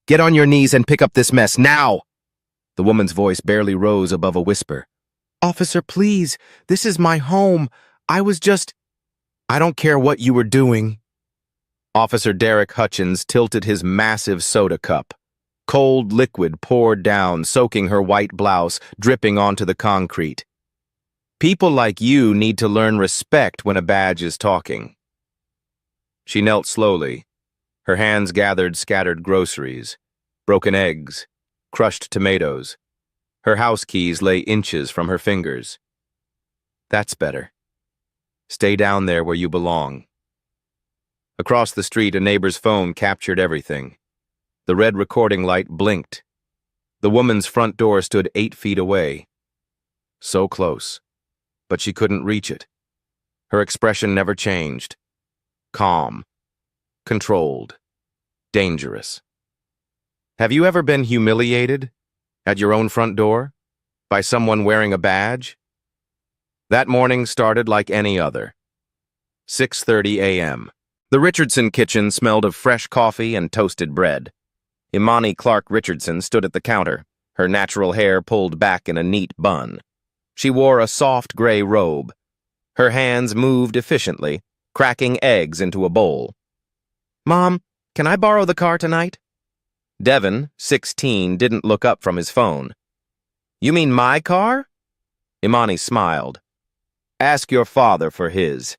Get on your knees and pick up this mess, now! The woman's voice barely rose above a whisper. Officer, please, this is my home. I don't care what you were doing. Officer Derek Hutchins tilted his massive soda cup. Cold liquid poured down, soaking her white blouse, dripping onto the concrete. People like you need to learn respect when a badge is talking. She knelt slowly. Her hands gathered scattered groceries, broken eggs, crushed tomatoes. Her house keys lay inches from her fingers. That's better. Stay down there where you belong. Across the street, a neighbor's phone captured everything. The red recording light blinked. The woman's front door stood 8 feet away. So close, but she couldn't reach it. Her expression never changed. Calm, controlled, dangerous. Have you ever been humiliated at your own front door by someone wearing a badge? That morning started like any other. 6:30 a.m. The Richardson kitchen smelled of fresh coffee and toasted bread. Imani Clark Richardson stood at the counter, her natural hair pulled back in a neat bun. She wore a soft gray robe. Her hands moved efficiently, cracking eggs into a bowl. Mom, can I borrow the car tonight? Devin, 16, didn't look up from his phone. You mean my car? Imani smiled. Ask your father for his.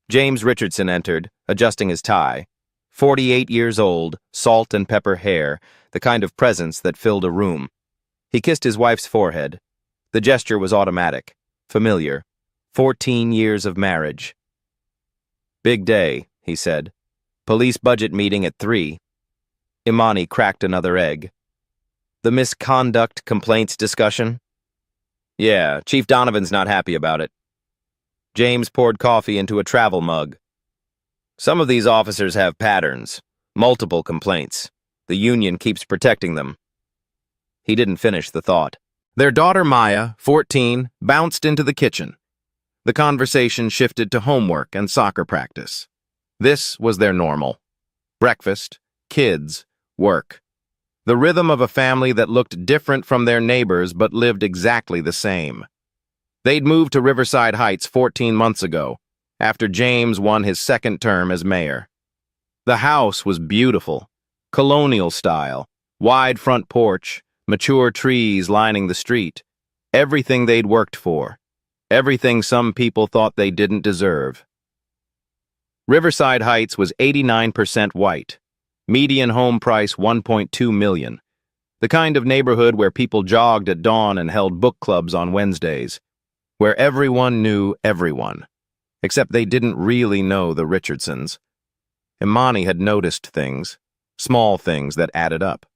James Richardson entered, adjusting his tie. 48 years old, salt and pepper hair, the kind of presence that filled a room. He kissed his wife's forehead. The gesture was automatic, familiar. 14 years of marriage. Big day, he said. Police budget meeting at 3. Imani cracked another egg. The misconduct complaints discussion? Yeah, Chief Donovan's not happy about it. James poured coffee into a travel mug. Some of these officers have patterns, multiple complaints. The union keeps protecting them. He didn't finish the thought. Their daughter Maya, 14, bounced into the kitchen. The conversation shifted to homework and soccer practice. This was their normal. Breakfast, kids, work. The rhythm of a family that looked different from their neighbors but lived exactly the same. They'd moved to Riverside Heights 14 months ago, after James won his second term as mayor. The house was beautiful, colonial style, wide front porch, mature trees lining the street. Everything they'd worked for. Everything some people thought they didn't deserve. Riverside Heights was 89% white. Median home price $1.2 million. The kind of neighborhood where people jogged at dawn and held book clubs on Wednesdays. Where everyone knew everyone. Except they didn't really know the Richardsons. Imani had noticed things. Small things that added up.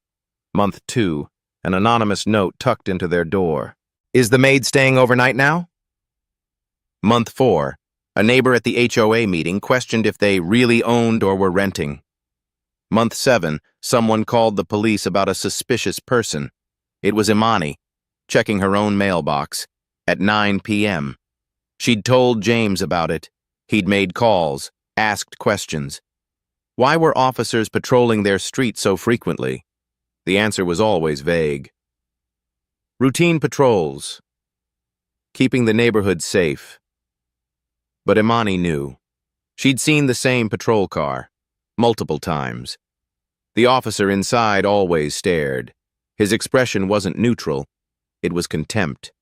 Month 2, an anonymous note tucked into their door. Is the maid staying overnight now? Month 4, a neighbor at the HOA meeting questioned if they really owned or were renting. Month 7, someone called the police about a suspicious person. It was Imani, checking her own mailbox, at 9 p.m. She'd told James about it. He'd made calls, asked questions. Why were officers patrolling their street so frequently? The answer was always vague. Routine patrols. Keeping the neighborhood safe. But Imani knew. She'd seen the same patrol car, multiple times. The officer inside always stared. His expression wasn't neutral. It was contempt.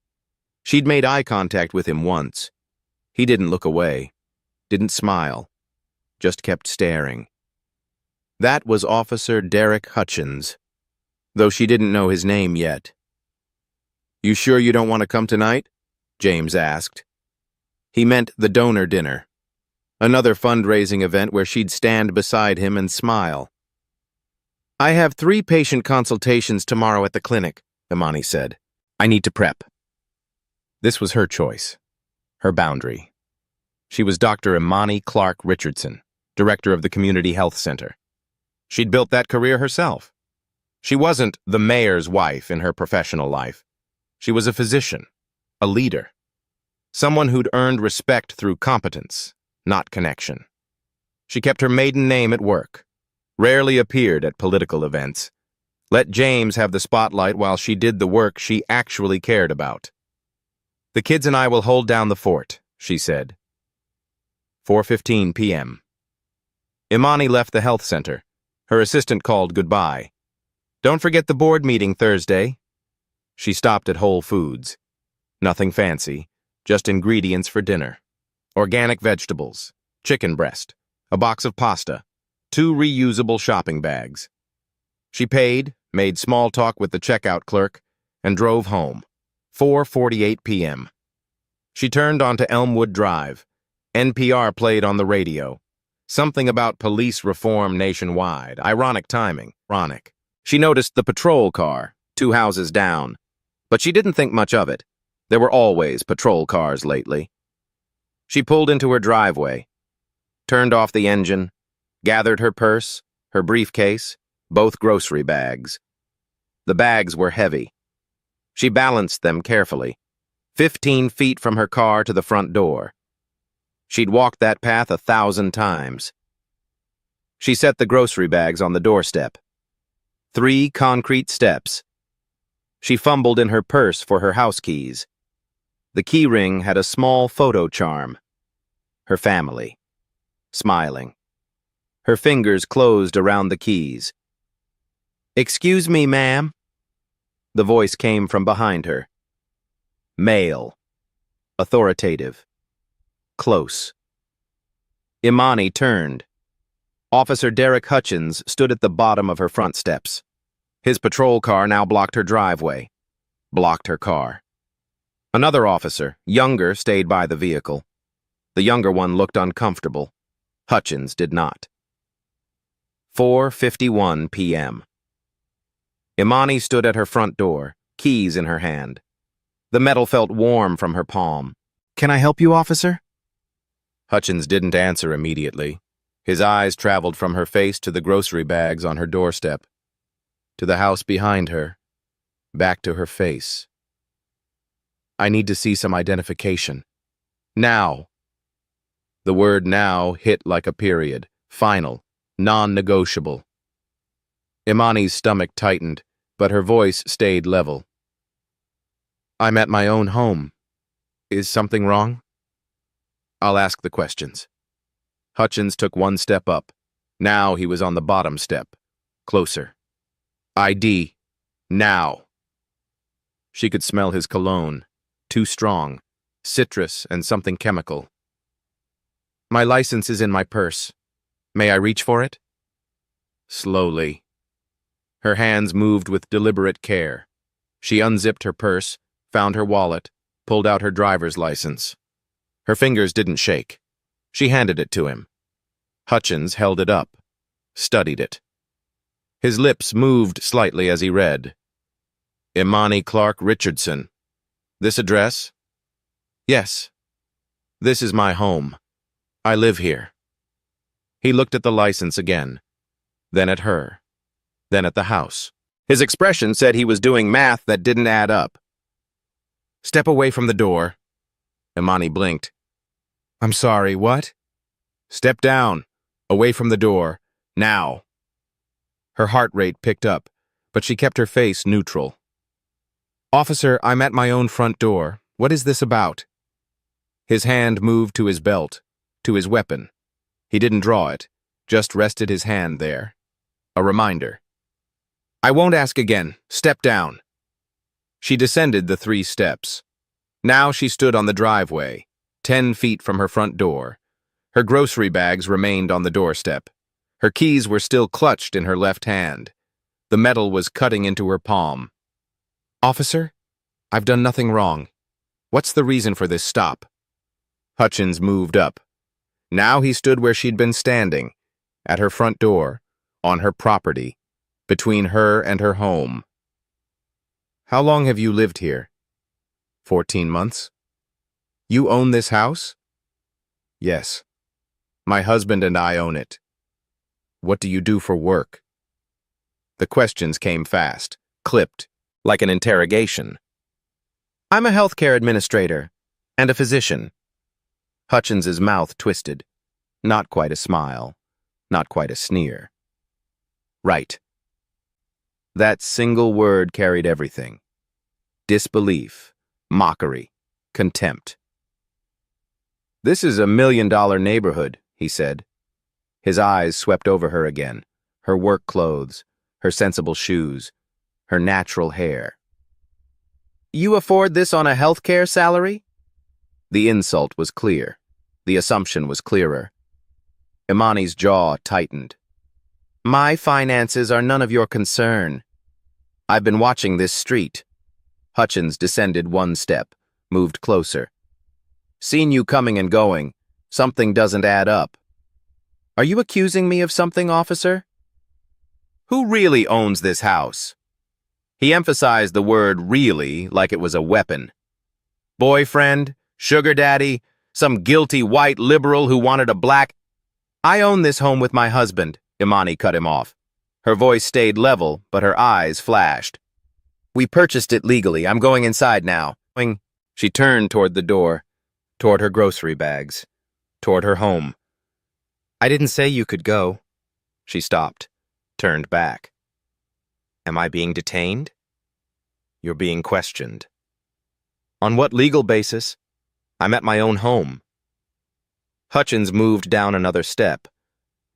She'd made eye contact with him once. He didn't look away, didn't smile, just kept staring. That was Officer Derek Hutchins, though she didn't know his name yet. You sure you don't want to come tonight? James asked. He meant the donor dinner, another fundraising event where she'd stand beside him and smile. I have 3 patient consultations tomorrow at the clinic, Imani said. I need to prep. This was her choice, her boundary. She was Dr. Imani Clark Richardson, director of the Community Health Center. She'd built that career herself. She wasn't the mayor's wife in her professional life. She was a physician, a leader, someone who'd earned respect through competence, not connection. She kept her maiden name at work. rarely appeared at political events. Let James have the spotlight while she did the work she actually cared about. "The kids and I will hold down the fort," she said. 4:15 p.m. Imani left the health center. Her assistant called goodbye. "Don't forget the board meeting Thursday." She stopped at Whole Foods. Nothing fancy, just ingredients for dinner. Organic vegetables, chicken breast, a box of pasta, 2 reusable shopping bags. She paid, made small talk with the checkout clerk, and drove home. 4:48 p.m. She turned onto Elmwood Drive. NPR played on the radio. Something about police reform nationwide. Ironic timing. Ironic. She noticed the patrol car, 2 houses down. But she didn't think much of it. There were always patrol cars lately. She pulled into her driveway, turned off the engine, gathered her purse, her briefcase, both grocery bags. The bags were heavy. She balanced them carefully, 15 feet from her car to the front door. She'd walked that path 1,000 times. She set the grocery bags on the doorstep. 3 concrete steps. She fumbled in her purse for her house keys. The key ring had a small photo charm. Her family. Smiling. Her fingers closed around the keys. "Excuse me, ma'am." The voice came from behind her. Male. Authoritative. Close. Imani turned. Officer Derek Hutchins stood at the bottom of her front steps. His patrol car now blocked her driveway. Blocked her car. Another officer, younger, stayed by the vehicle. The younger one looked uncomfortable. Hutchins did not. 4:51 p.m. Imani stood at her front door, keys in her hand. The metal felt warm from her palm. "Can I help you, officer?" Hutchins didn't answer immediately. His eyes traveled from her face to the grocery bags on her doorstep, to the house behind her, back to her face. "I need to see some identification. Now." The word now hit like a period, final, non-negotiable. Imani's stomach tightened, but her voice stayed level. "I'm at my own home. Is something wrong?" "I'll ask the questions." Hutchins took 1 step up. Now he was on the bottom step. Closer. "ID. Now." She could smell his cologne. Too strong. Citrus and something chemical. "My license is in my purse. May I reach for it?" Slowly. Her hands moved with deliberate care. She unzipped her purse, found her wallet, pulled out her driver's license. Her fingers didn't shake. She handed it to him. Hutchins held it up, studied it. His lips moved slightly as he read. "Imani Clark Richardson. This address?" "Yes. This is my home. I live here." He looked at the license again, then at her, then at the house. His expression said he was doing math that didn't add up. "Step away from the door." Imani blinked. "I'm sorry, what?" "Step down, away from the door, now." Her heart rate picked up, but she kept her face neutral. "Officer, I'm at my own front door. What is this about?" His hand moved to his belt, to his weapon. He didn't draw it, just rested his hand there. A reminder. "I won't ask again. Step down." She descended the 3 steps. Now she stood on the driveway, 10 feet from her front door. Her grocery bags remained on the doorstep. Her keys were still clutched in her left hand. The metal was cutting into her palm. "Officer, I've done nothing wrong. What's the reason for this stop?" Hutchins moved up. Now he stood where she'd been standing, at her front door, on her property, between her and her home. "How long have you lived here?" 14 months. "You own this house?" "Yes. My husband and I own it." "What do you do for work?" The questions came fast, clipped, like an interrogation. "I'm a healthcare administrator and a physician." Hutchins's mouth twisted. Not quite a smile, not quite a sneer. Right. That single word carried everything. Disbelief, mockery, contempt. This is a $1 million neighborhood, he said. His eyes swept over her again, her work clothes, her sensible shoes, her natural hair. You afford this on a healthcare salary? The insult was clear. The assumption was clearer. Imani's jaw tightened. My finances are none of your concern. I've been watching this street. Hutchins descended one step, moved closer. Seen you coming and going. Something doesn't add up. Are you accusing me of something, officer? Who really owns this house? He emphasized the word really like it was a weapon. Boyfriend? Sugar daddy? Some guilty white liberal who wanted a black... I own this home with my husband, Imani cut him off. Her voice stayed level, but her eyes flashed. We purchased it legally. I'm going inside now. She turned toward the door, toward her grocery bags, toward her home. I didn't say you could go. She stopped, turned back. Am I being detained? You're being questioned. On what legal basis? I'm at my own home. Hutchins moved down another step.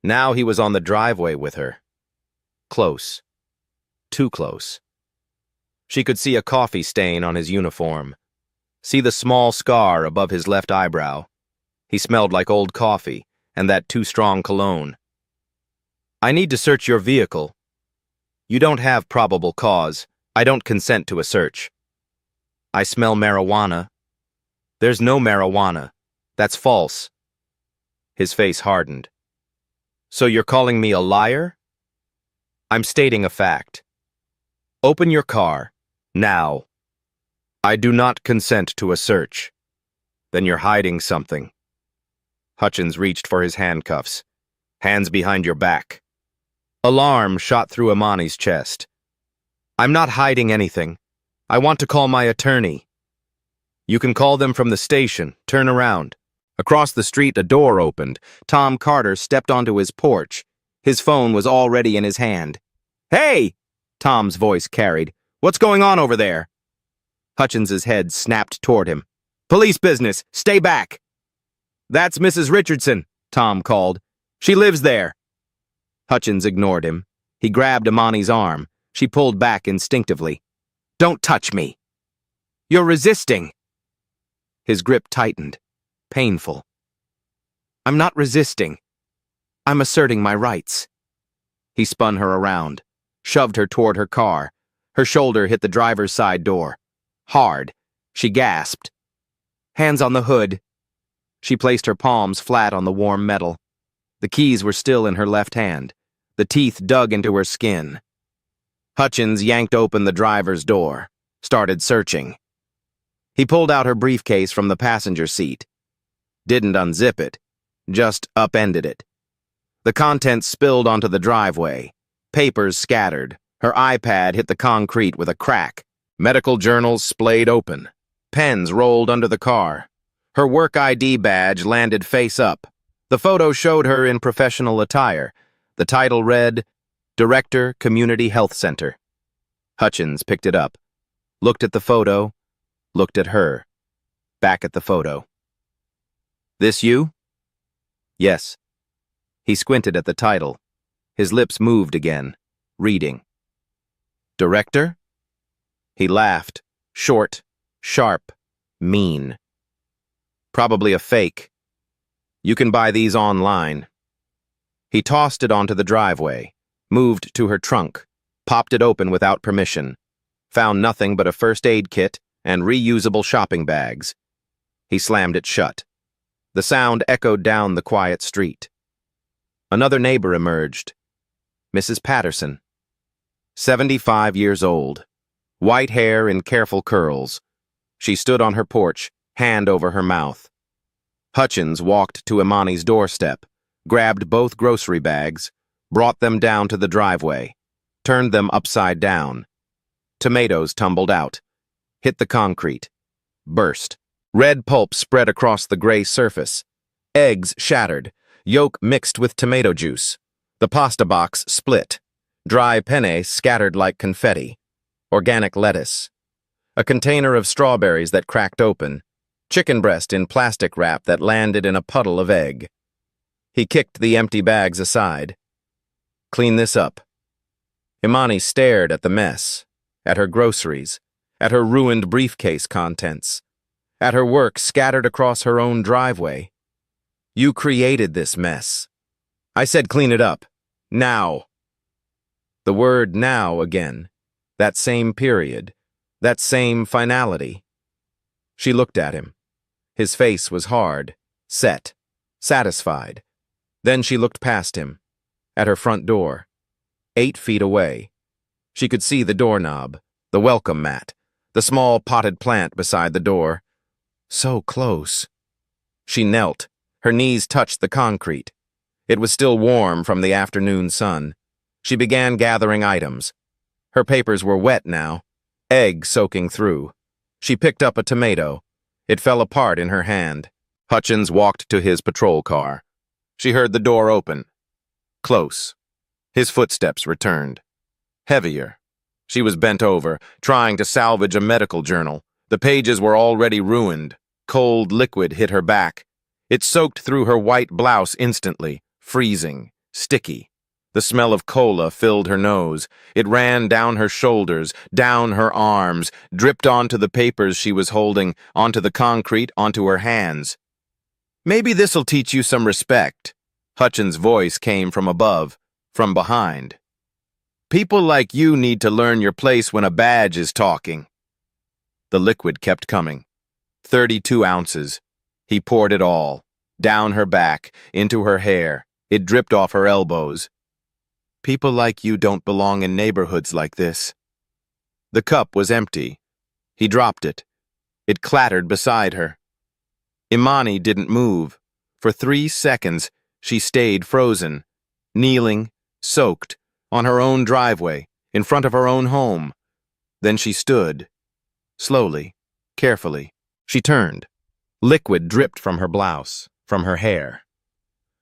Now he was on the driveway with her. Close. Too close. She could see a coffee stain on his uniform. See the small scar above his left eyebrow. He smelled like old coffee and that too-strong cologne. I need to search your vehicle. You don't have probable cause. I don't consent to a search. I smell marijuana. There's no marijuana. That's false. His face hardened. So you're calling me a liar? I'm stating a fact. Open your car. Now. I do not consent to a search. Then you're hiding something. Hutchins reached for his handcuffs. Hands behind your back. Alarm shot through Imani's chest. I'm not hiding anything. I want to call my attorney. You can call them from the station. Turn around. Across the street, a door opened. Tom Carter stepped onto his porch. His phone was already in his hand. Hey! Tom's voice carried. What's going on over there? Hutchins's head snapped toward him. Police business. Stay back. That's Mrs. Richardson, Tom called. She lives there. Hutchins ignored him. He grabbed Imani's arm. She pulled back instinctively. Don't touch me. You're resisting. His grip tightened. Painful. I'm not resisting. I'm asserting my rights. He spun her around, shoved her toward her car. Her shoulder hit the driver's side door. Hard. She gasped. Hands on the hood. She placed her palms flat on the warm metal. The keys were still in her left hand. The teeth dug into her skin. Hutchins yanked open the driver's door, started searching. He pulled out her briefcase from the passenger seat. Didn't unzip it, just upended it. The contents spilled onto the driveway. Papers scattered. Her iPad hit the concrete with a crack. Medical journals splayed open. Pens rolled under the car. Her work ID badge landed face up. The photo showed her in professional attire. The title read, Director, Community Health Center. Hutchins picked it up, looked at the photo, looked at her, back at the photo. This you? Yes. He squinted at the title. His lips moved again, reading. Director? He laughed, short, sharp, mean. Probably a fake. You can buy these online. He tossed it onto the driveway, moved to her trunk, popped it open without permission, found nothing but a first aid kit and reusable shopping bags. He slammed it shut. The sound echoed down the quiet street. Another neighbor emerged. Mrs. Patterson. 75 years old. White hair in careful curls. She stood on her porch, hand over her mouth. Hutchins walked to Imani's doorstep, grabbed both grocery bags, brought them down to the driveway, turned them upside down. Tomatoes tumbled out, hit the concrete, burst. Red pulp spread across the gray surface. Eggs shattered, yolk mixed with tomato juice. The pasta box split. dry penne scattered like confetti, organic lettuce, a container of strawberries that cracked open, chicken breast in plastic wrap that landed in a puddle of egg. He kicked the empty bags aside. Clean this up. Imani stared at the mess, at her groceries, at her ruined briefcase contents, at her work scattered across her own driveway. You created this mess. I said clean it up. Now. The word now again. That same period. That same finality. She looked at him. His face was hard, set, satisfied. Then she looked past him, at her front door, 8 feet away. She could see the doorknob, the welcome mat, the small potted plant beside the door. So close. She knelt. Her knees touched the concrete. It was still warm from the afternoon sun. She began gathering items. Her papers were wet now, egg soaking through. She picked up a tomato. It fell apart in her hand. Hutchins walked to his patrol car. She heard the door open. Close. His footsteps returned. Heavier. She was bent over, trying to salvage a medical journal. The pages were already ruined. Cold liquid hit her back. It soaked through her white blouse instantly, freezing, sticky. The smell of cola filled her nose. It ran down her shoulders, down her arms, dripped onto the papers she was holding, onto the concrete, onto her hands. Maybe this'll teach you some respect. Hutchins' voice came from above, from behind. People like you need to learn your place when a badge is talking. The liquid kept coming. 32 ounces. He poured it all, down her back, into her hair. It dripped off her elbows. People like you don't belong in neighborhoods like this. The cup was empty. He dropped it. It clattered beside her. Imani didn't move. For 3 seconds, she stayed frozen, kneeling, soaked, on her own driveway, in front of her own home. Then she stood. Slowly, carefully, she turned. Liquid dripped from her blouse, from her hair.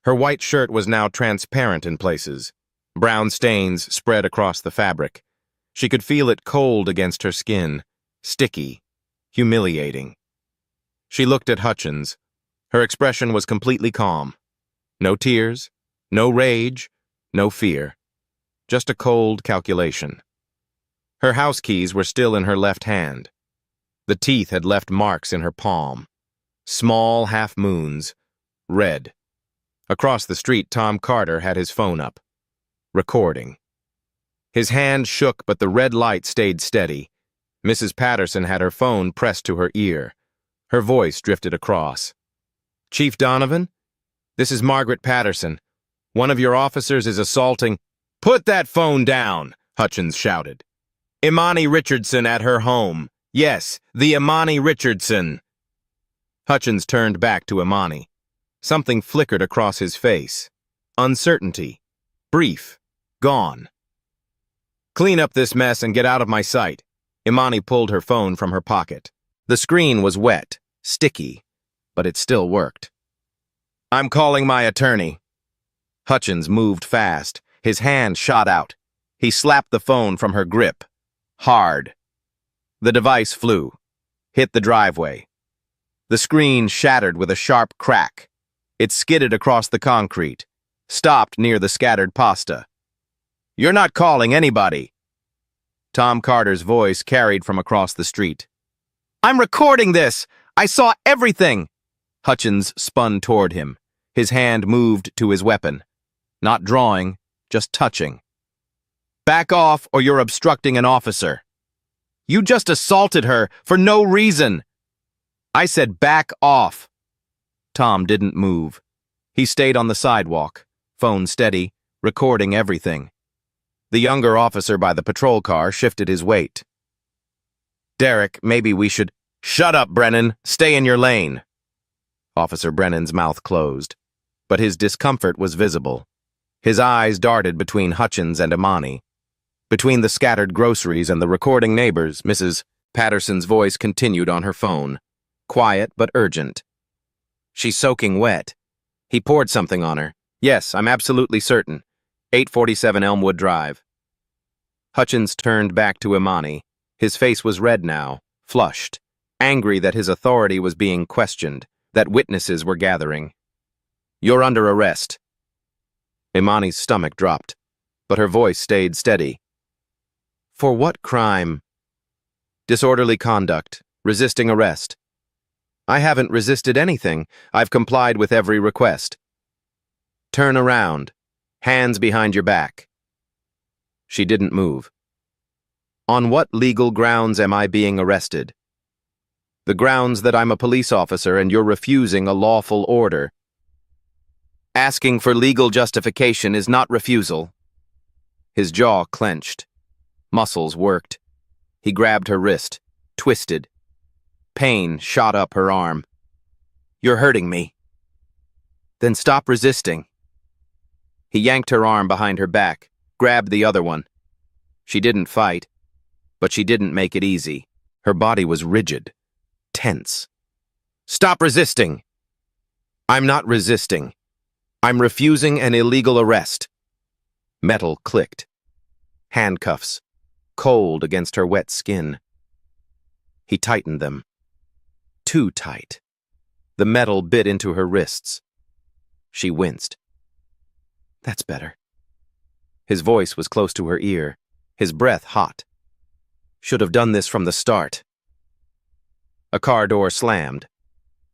Her white shirt was now transparent in places. Brown stains spread across the fabric. She could feel it cold against her skin, sticky, humiliating. She looked at Hutchins. Her expression was completely calm. No tears, no rage, no fear. Just a cold calculation. Her house keys were still in her left hand. The teeth had left marks in her palm. Small half-moons, red. Across the street, Tom Carter had his phone up. Recording. His hand shook, but the red light stayed steady. Mrs. Patterson had her phone pressed to her ear. Her voice drifted across. Chief Donovan? This is Margaret Patterson. One of your officers is assaulting— Put that phone down, Hutchins shouted. Imani Richardson at her home. Yes, the Imani Richardson. Hutchins turned back to Imani. Something flickered across his face. Uncertainty. Brief. Gone. Clean up this mess and get out of my sight. Imani pulled her phone from her pocket. The screen was wet, sticky, but it still worked. I'm calling my attorney. Hutchins moved fast. His hand shot out. He slapped the phone from her grip. Hard. The device flew. Hit the driveway. The screen shattered with a sharp crack. It skidded across the concrete. Stopped near the scattered pasta. You're not calling anybody. Tom Carter's voice carried from across the street. I'm recording this! I saw everything! Hutchins spun toward him. His hand moved to his weapon. Not drawing, just touching. Back off or you're obstructing an officer. You just assaulted her for no reason. I said back off. Tom didn't move. He stayed on the sidewalk, phone steady, recording everything. The younger officer by the patrol car shifted his weight. Derek, maybe we should— Shut up, Brennan. Stay in your lane. Officer Brennan's mouth closed, but his discomfort was visible. His eyes darted between Hutchins and Imani. Between the scattered groceries and the recording neighbors, Mrs. Patterson's voice continued on her phone, quiet but urgent. She's soaking wet. He poured something on her. Yes, I'm absolutely certain. 847 Elmwood Drive. Hutchins turned back to Imani. His face was red now, flushed, angry that his authority was being questioned, that witnesses were gathering. "You're under arrest." Imani's stomach dropped, but her voice stayed steady. "For what crime?" "Disorderly conduct, resisting arrest." "I haven't resisted anything. I've complied with every request." "Turn around. Hands behind your back." She didn't move. "On what legal grounds am I being arrested?" "The grounds that I'm a police officer and you're refusing a lawful order." "Asking for legal justification is not refusal." His jaw clenched. Muscles worked. He grabbed her wrist, twisted. Pain shot up her arm. "You're hurting me." "Then stop resisting." He yanked her arm behind her back, grabbed the other one. She didn't fight, but she didn't make it easy. Her body was rigid, tense. "Stop resisting." "I'm not resisting. I'm refusing an illegal arrest." Metal clicked. Handcuffs, cold against her wet skin. He tightened them. Too tight. The metal bit into her wrists. She winced. "That's better." His voice was close to her ear, his breath hot. "Should have done this from the start." A car door slammed.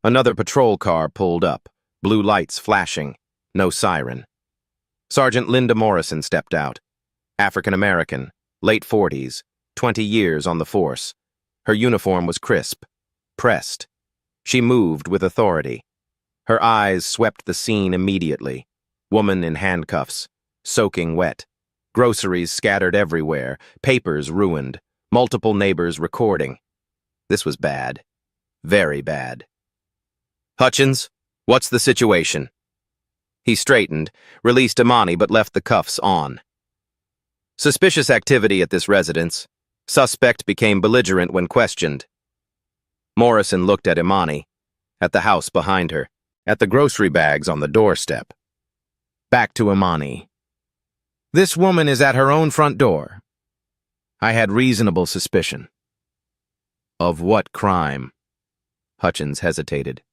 Another patrol car pulled up, blue lights flashing, no siren. Sergeant Linda Morrison stepped out. African-American, late 40s, 20 years on the force. Her uniform was crisp, pressed. She moved with authority. Her eyes swept the scene immediately. Woman in handcuffs, soaking wet. Groceries scattered everywhere, papers ruined, multiple neighbors recording. This was bad. Very bad. "Hutchins, what's the situation?" He straightened, released Imani but left the cuffs on. "Suspicious activity at this residence. Suspect became belligerent when questioned." Morrison looked at Imani, at the house behind her, at the grocery bags on the doorstep. Back to Imani. "This woman is at her own front door." "I had reasonable suspicion." "Of what crime?" Hutchins hesitated.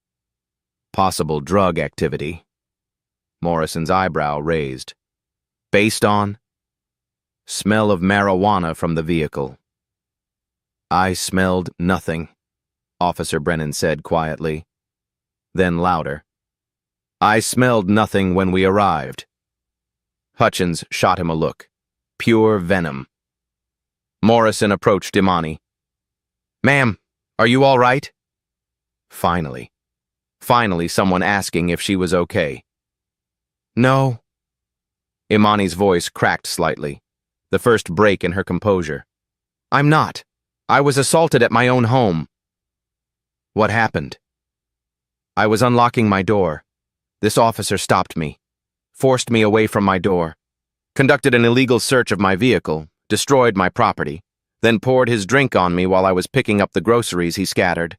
"Possible drug activity." Morrison's eyebrow raised. "Based on?" "Smell of marijuana from the vehicle." "I smelled nothing," Officer Brennan said quietly. Then louder. "I smelled nothing when we arrived." Hutchins shot him a look. Pure venom. Morrison approached Imani. "Ma'am, are you all right?" Finally. Finally someone asking if she was okay. "No." Imani's voice cracked slightly, the first break in her composure. "I'm not. I was assaulted at my own home." "What happened?" "I was unlocking my door. This officer stopped me, forced me away from my door, conducted an illegal search of my vehicle, destroyed my property, then poured his drink on me while I was picking up the groceries he scattered."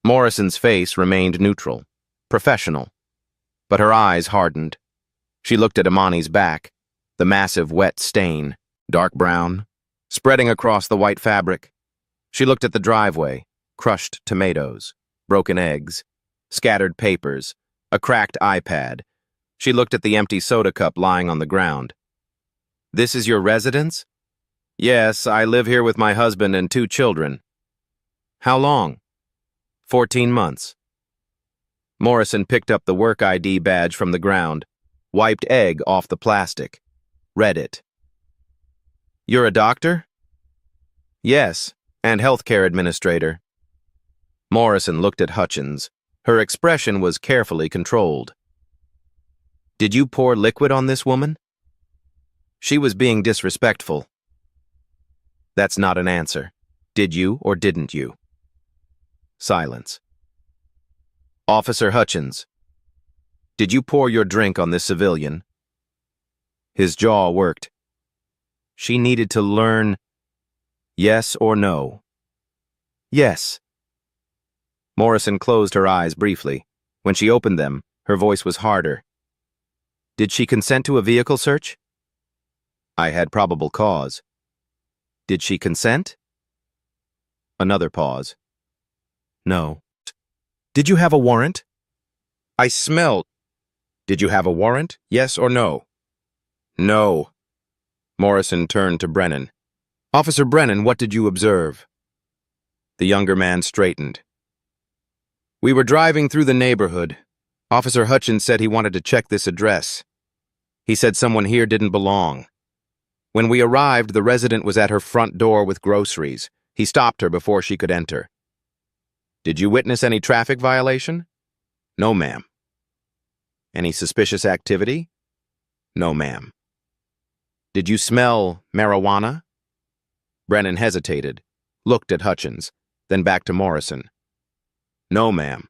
Morrison's face remained neutral, professional, but her eyes hardened. She looked at Imani's back, the massive wet stain, dark brown, spreading across the white fabric. She looked at the driveway, crushed tomatoes, broken eggs, scattered papers, a cracked iPad. She looked at the empty soda cup lying on the ground. "This is your residence?" "Yes, I live here with my husband and 2 children." "How long?" 14 months. Morrison picked up the work ID badge from the ground, wiped egg off the plastic, read it. "You're a doctor?" "Yes, and healthcare administrator." Morrison looked at Hutchins. Her expression was carefully controlled. "Did you pour liquid on this woman?" "She was being disrespectful." "That's not an answer. Did you or didn't you?" Silence. "Officer Hutchins, did you pour your drink on this civilian?" His jaw worked. She needed to learn yes or no. "Yes." Morrison closed her eyes briefly. When she opened them, her voice was harder. "Did she consent to a vehicle search?" "I had probable cause." Did she consent? Another pause. No. Did you have a warrant? I smelled. Did you have a warrant? Yes or no? No. Morrison turned to Brennan. Officer Brennan, what did you observe? The younger man straightened. We were driving through the neighborhood. Officer Hutchins said he wanted to check this address. He said someone here didn't belong. When we arrived, the resident was at her front door with groceries. He stopped her before she could enter. Did you witness any traffic violation? No, ma'am. Any suspicious activity? No, ma'am. Did you smell marijuana? Brennan hesitated, looked at Hutchins, then back to Morrison. No, ma'am.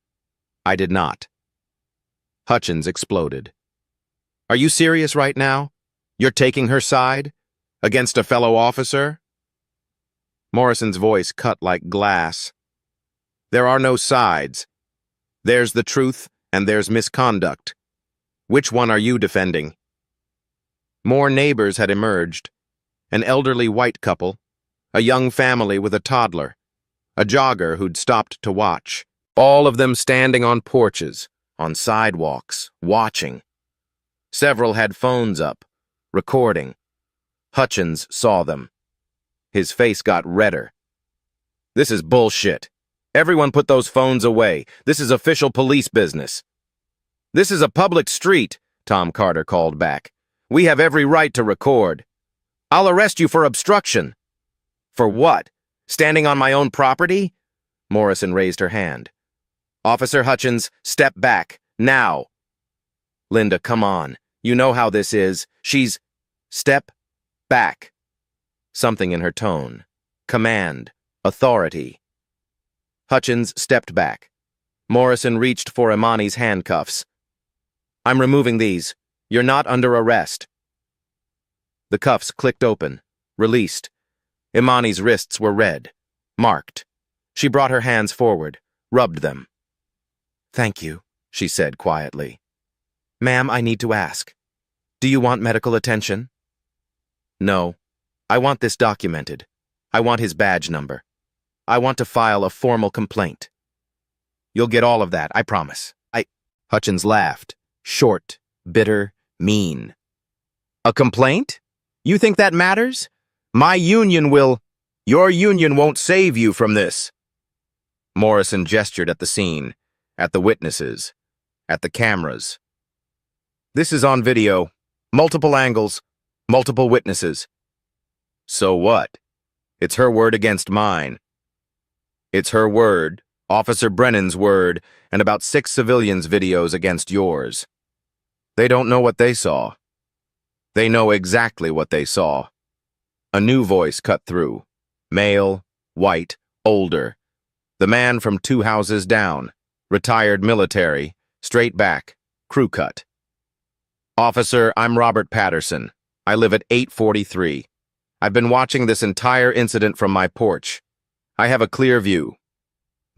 I did not. Hutchins exploded. Are you serious right now? You're taking her side? Against a fellow officer? Morrison's voice cut like glass. There are no sides. There's the truth and there's misconduct. Which one are you defending? More neighbors had emerged. An elderly white couple, a young family with a toddler, a jogger who'd stopped to watch, all of them standing on porches, on sidewalks, watching. Several had phones up, recording. Hutchins saw them. His face got redder. This is bullshit. Everyone put those phones away. This is official police business. This is a public street, Tom Carter called back. We have every right to record. I'll arrest you for obstruction. For what? Standing on my own property? Morrison raised her hand. Officer Hutchins, step back, now. Linda, come on. You know how this is. She's... Step back. Something in her tone. Command. Authority. Hutchins stepped back. Morrison reached for Imani's handcuffs. I'm removing these. You're not under arrest. The cuffs clicked open, released. Imani's wrists were red, marked. She brought her hands forward, rubbed them. Thank you, she said quietly. Ma'am, I need to ask. Do you want medical attention? No. I want this documented. I want his badge number. I want to file a formal complaint. You'll get all of that, I promise. Hutchins laughed, short, bitter, mean. A complaint? You think that matters? My union will... Your union won't save you from this. Morrison gestured at the scene, at the witnesses, at the cameras. This is on video. Multiple angles, multiple witnesses. So what? It's her word against mine. It's her word, Officer Brennan's word, and about 6 civilians' videos against yours. They don't know what they saw. They know exactly what they saw. A new voice cut through. Male, white, older. The man from 2 houses down. Retired military, straight back, crew cut. Officer, I'm Robert Patterson. I live at 843. I've been watching this entire incident from my porch. I have a clear view.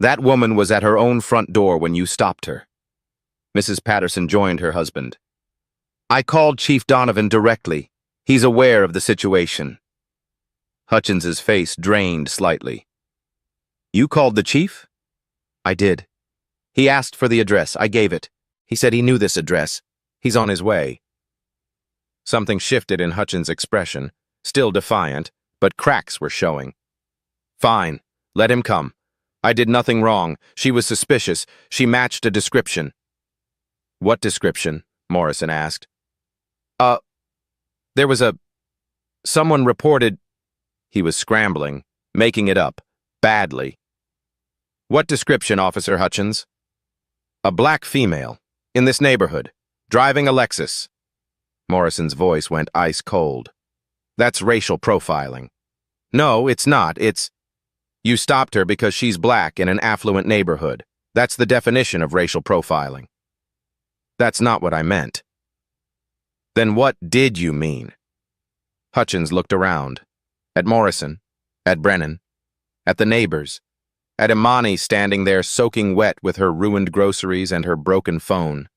That woman was at her own front door when you stopped her. Mrs. Patterson joined her husband. I called Chief Donovan directly. He's aware of the situation. Hutchins's face drained slightly. You called the chief? I did. He asked for the address. I gave it. He said he knew this address. He's on his way. Something shifted in Hutchins' expression, still defiant, but cracks were showing. Fine. Let him come. I did nothing wrong. She was suspicious. She matched a description. What description? Morrison asked. There was someone reported... He was scrambling, making it up, badly. What description, Officer Hutchins? A black female, in this neighborhood, driving a Lexus. Morrison's voice went ice cold. That's racial profiling. No, it's not. It's... You stopped her because she's black in an affluent neighborhood. That's the definition of racial profiling. That's not what I meant. Then what did you mean? Hutchins looked around. At Morrison, at Brennan, at the neighbors, at Imani standing there soaking wet with her ruined groceries and her broken phone.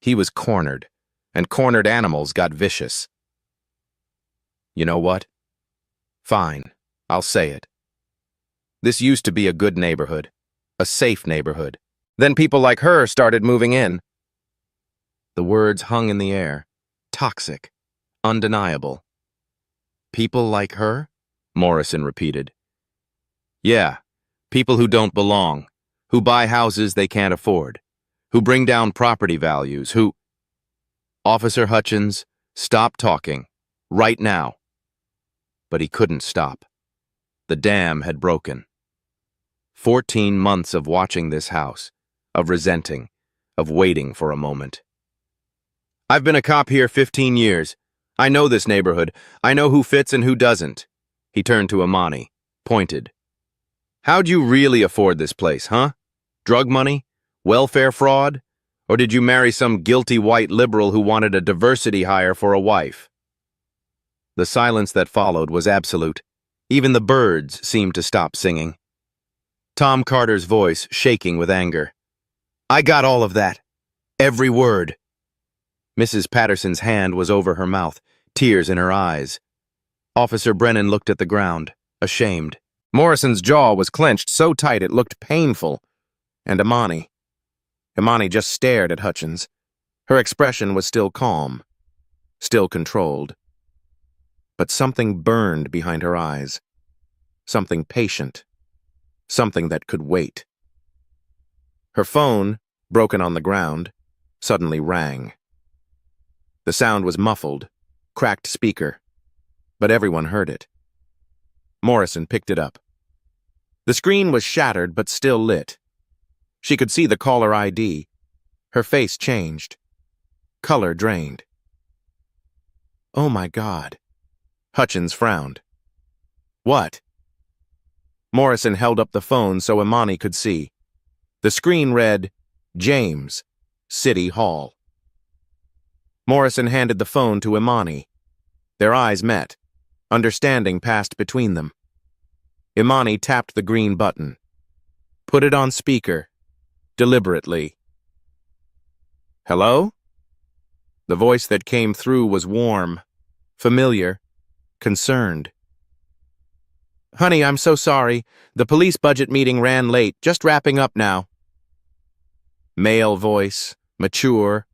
He was cornered, and cornered animals got vicious. You know what? Fine. I'll say it. This used to be a good neighborhood, a safe neighborhood. Then people like her started moving in. The words hung in the air. Toxic. Undeniable. People like her? Morrison repeated. Yeah, people who don't belong, who buy houses they can't afford, who bring down property values, who... Officer Hutchins, stop talking. Right now. But he couldn't stop. The dam had broken. 14 months of watching this house, of resenting, of waiting for a moment. I've been a cop here 15 years. I know this neighborhood. I know who fits and who doesn't. He turned to Imani, pointed. How'd you really afford this place, huh? Drug money? Welfare fraud? Or did you marry some guilty white liberal who wanted a diversity hire for a wife? The silence that followed was absolute. Even the birds seemed to stop singing. Tom Carter's voice shaking with anger. I got all of that. Every word. Mrs. Patterson's hand was over her mouth, tears in her eyes. Officer Brennan looked at the ground, ashamed. Morrison's jaw was clenched so tight it looked painful. And Imani just stared at Hutchins. Her expression was still calm, still controlled. But something burned behind her eyes. Something patient. Something that could wait. Her phone, broken on the ground, suddenly rang. The sound was muffled, cracked speaker, but everyone heard it. Morrison picked it up. The screen was shattered but still lit. She could see the caller ID. Her face changed. Color drained. Oh my God. Hutchins frowned. What? Morrison held up the phone so Imani could see. The screen read, James, City Hall. Morrison handed the phone to Imani. Their eyes met. Understanding passed between them. Imani tapped the green button. Put it on speaker. Deliberately. Hello? The voice that came through was warm, familiar, concerned. Honey, I'm so sorry. The police budget meeting ran late. Just wrapping up now. Male voice, mature,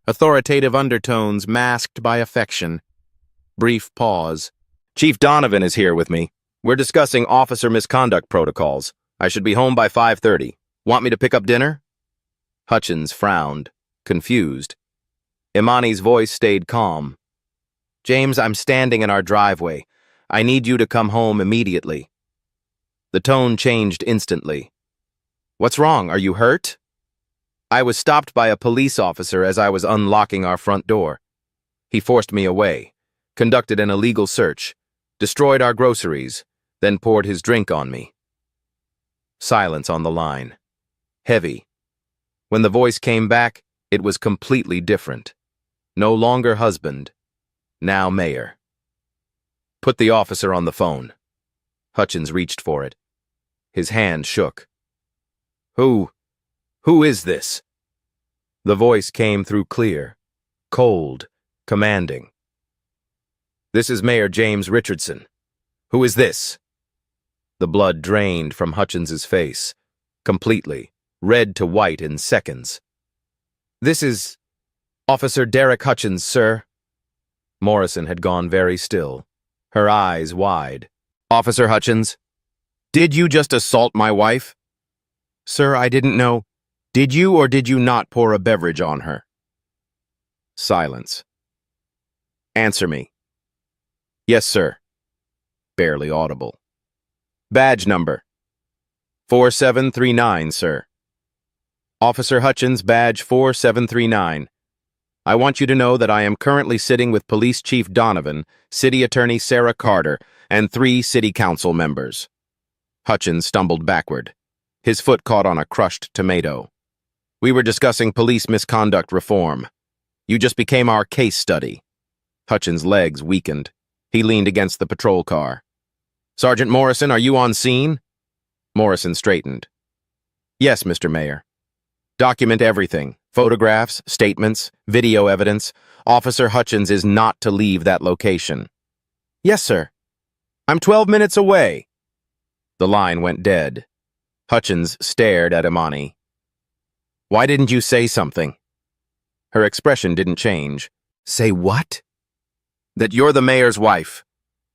authoritative undertones masked by affection. Brief pause. Chief Donovan is here with me. We're discussing officer misconduct protocols. I should be home by 5:30. Want me to pick up dinner? Hutchins frowned, confused. Imani's voice stayed calm. James, I'm standing in our driveway. I need you to come home immediately. The tone changed instantly. What's wrong? Are you hurt? I was stopped by a police officer as I was unlocking our front door. He forced me away, conducted an illegal search, destroyed our groceries, then poured his drink on me. Silence on the line. Heavy. When the voice came back, it was completely different. No longer husband, now mayor. Put the officer on the phone. Hutchins reached for it. His hand shook. Who is this? The voice came through clear, cold, commanding. This is Mayor James Richardson. Who is this? The blood drained from Hutchins's face, completely, red to white in seconds. This is Officer Derek Hutchins, sir. Morrison had gone very still, her eyes wide. Officer Hutchins, did you just assault my wife? Sir, I didn't know. Did you or did you not pour a beverage on her? Silence. Answer me. Yes, sir. Barely audible. Badge number. 4739, sir. Officer Hutchins, badge 4739. I want you to know that I am currently sitting with Police Chief Donovan, City Attorney Sarah Carter, and 3 City Council members. Hutchins stumbled backward. His foot caught on a crushed tomato. We were discussing police misconduct reform. You just became our case study. Hutchins' legs weakened. He leaned against the patrol car. Sergeant Morrison, are you on scene? Morrison straightened. Yes, Mr. Mayor. Document everything. Photographs, statements, video evidence. Officer Hutchins is not to leave that location. Yes, sir. I'm 12 minutes away. The line went dead. Hutchins stared at Imani. Why didn't you say something? Her expression didn't change. Say what? That you're the mayor's wife.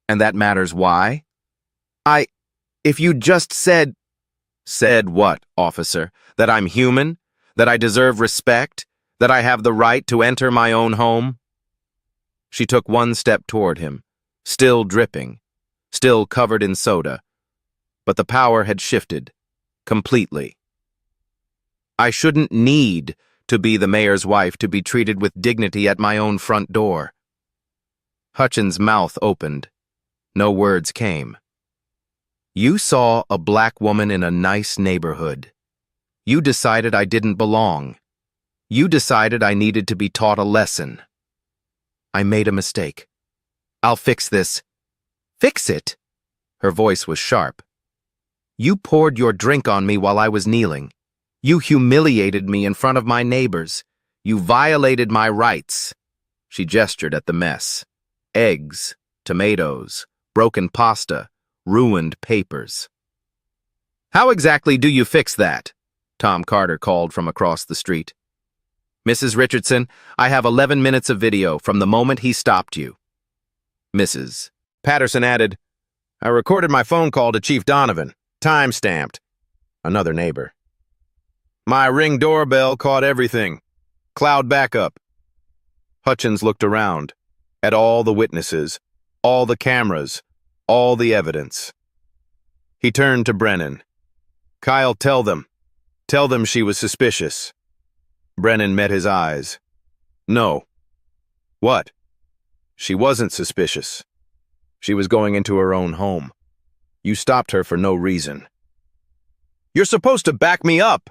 And that matters why? If you just said... Said what, officer? That I'm human? That I deserve respect? That I have the right to enter my own home? She took one step toward him, still dripping, still covered in soda. But the power had shifted, completely. I shouldn't need to be the mayor's wife to be treated with dignity at my own front door. Hutchins' mouth opened. No words came. You saw a black woman in a nice neighborhood. You decided I didn't belong. You decided I needed to be taught a lesson. I made a mistake. I'll fix this. Fix it? Her voice was sharp. You poured your drink on me while I was kneeling. You humiliated me in front of my neighbors. You violated my rights. She gestured at the mess. Eggs, tomatoes, broken pasta, ruined papers. How exactly do you fix that? Tom Carter called from across the street. Mrs. Richardson, I have 11 minutes of video from the moment he stopped you. Mrs. Patterson added, I recorded my phone call to Chief Donovan, time-stamped. Another neighbor. My Ring doorbell caught everything. Cloud backup. Hutchins looked around, at all the witnesses, all the cameras, all the evidence. He turned to Brennan. Kyle, tell them she was suspicious. Brennan met his eyes. No. What? She wasn't suspicious. She was going into her own home. You stopped her for no reason. You're supposed to back me up.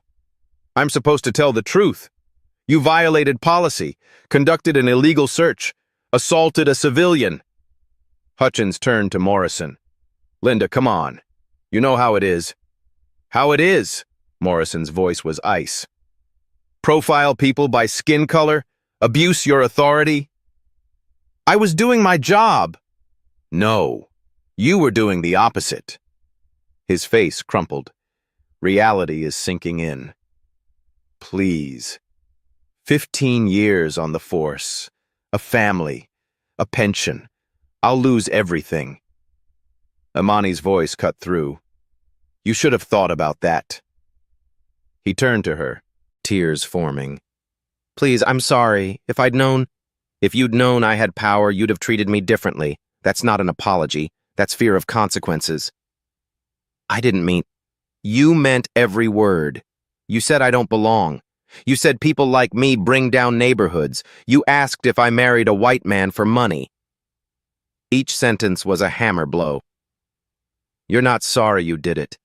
I'm supposed to tell the truth. You violated policy, conducted an illegal search, assaulted a civilian. Hutchins turned to Morrison. Linda, come on. You know how it is. How it is? Morrison's voice was ice. Profile people by skin color? Abuse your authority? I was doing my job. No, you were doing the opposite. His face crumpled. Reality is sinking in. Please. 15 years on the force. A family. A pension. I'll lose everything. Imani's voice cut through. You should have thought about that. He turned to her, tears forming. Please, I'm sorry. If you'd known I had power, you'd have treated me differently. That's not an apology. That's fear of consequences. I didn't mean... You meant every word. You said I don't belong. You said people like me bring down neighborhoods. You asked if I married a white man for money. Each sentence was a hammer blow. You're not sorry you did it.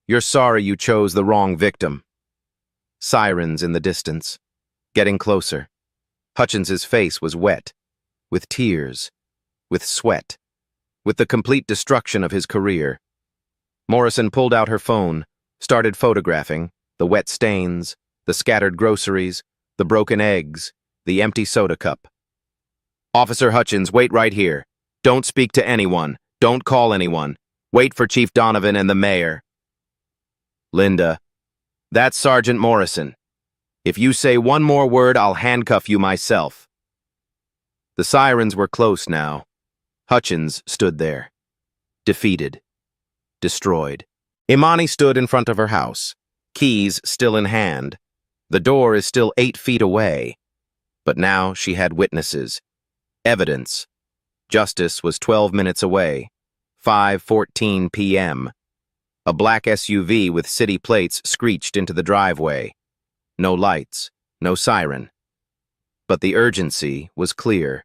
You're sorry you chose the wrong victim. Sirens in the distance, getting closer. Hutchins's face was wet, with tears, with sweat, with the complete destruction of his career. Morrison pulled out her phone, started photographing the wet stains, the scattered groceries, the broken eggs, the empty soda cup. Officer Hutchins, wait right here. Don't speak to anyone. Don't call anyone. Wait for Chief Donovan and the mayor. Linda, that's Sergeant Morrison. If you say one more word, I'll handcuff you myself. The sirens were close now. Hutchins stood there, defeated, destroyed. Imani stood in front of her house, keys still in hand. The door is still 8 feet away. But now she had witnesses, evidence. Justice was 12 minutes away, 5:14 p.m. A black SUV with city plates screeched into the driveway. No lights, no siren. But the urgency was clear.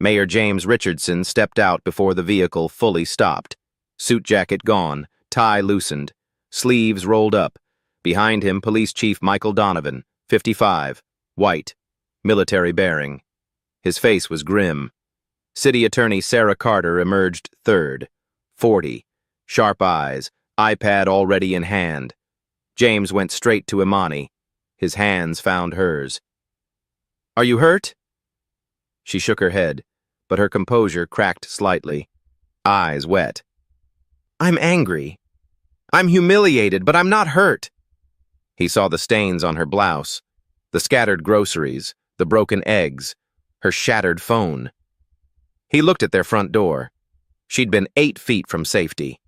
Mayor James Richardson stepped out before the vehicle fully stopped. Suit jacket gone, tie loosened, sleeves rolled up. Behind him, Police Chief Michael Donovan, 55, white, military bearing. His face was grim. City Attorney Sarah Carter emerged third, 40, sharp eyes, iPad already in hand. James went straight to Imani. His hands found hers. Are you hurt? She shook her head, but her composure cracked slightly. Eyes wet. I'm angry. I'm humiliated, but I'm not hurt. He saw the stains on her blouse, the scattered groceries, the broken eggs, her shattered phone. He looked at their front door. She'd been 8 feet from safety.